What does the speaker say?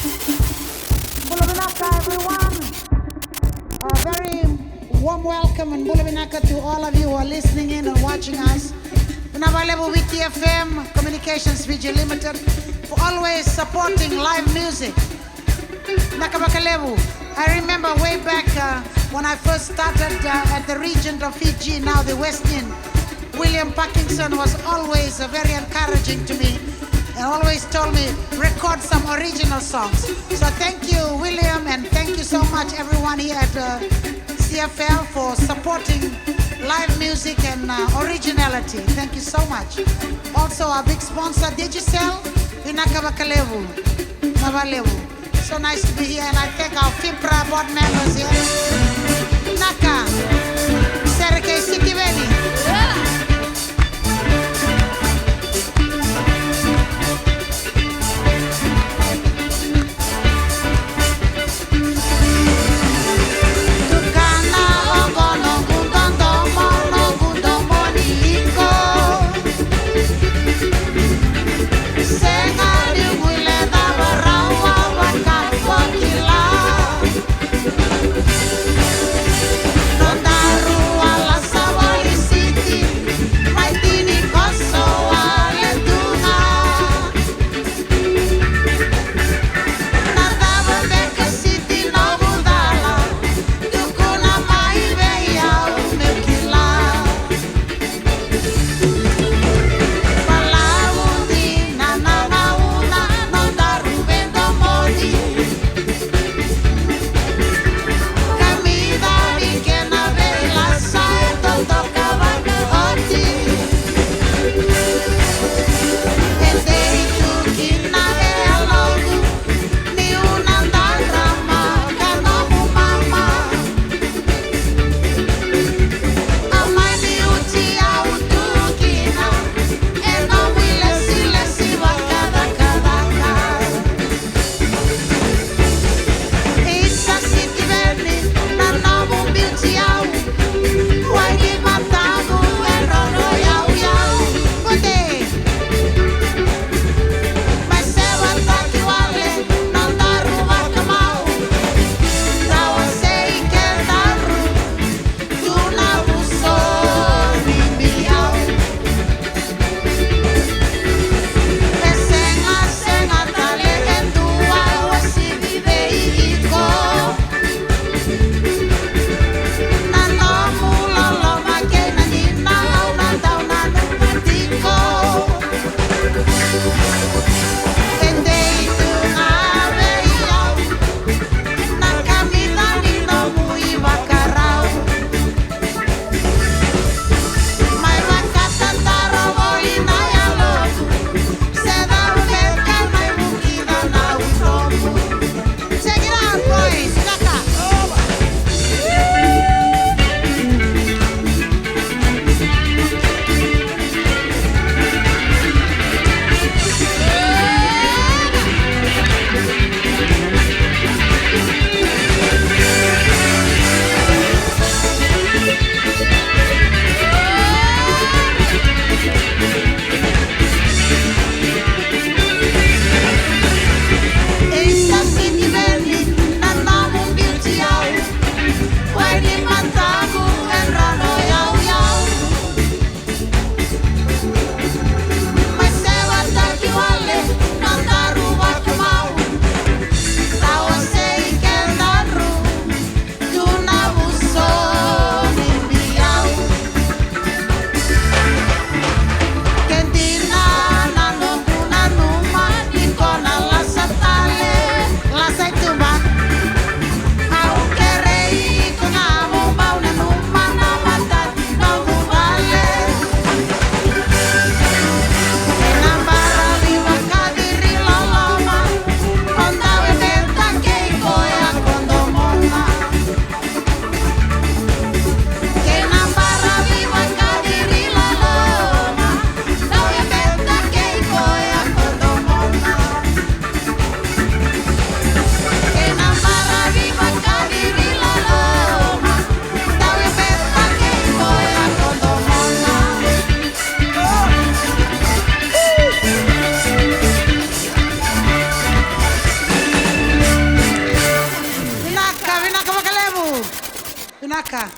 Bulabinaka, everyone. A very warm welcome and Bulabinaka to all of you who are listening in and watching us. Unavailable with TFM Communications VG Limited for always supporting live music. Nakabakalebu. I remember way back when I first started at the Regent of Fiji, now the West End. William Parkinson was always very encouraging to me and always told me record some original songs. So thank you, William, and thank you so much everyone here at CFL for supporting live music and originality. Thank you so much. Also our big sponsor Digicel, Inakabakalevu, Navalevu. So nice to be here, and I thank our FIPRA board members here. Naka, Sergei Sikiveli. City. Unaka.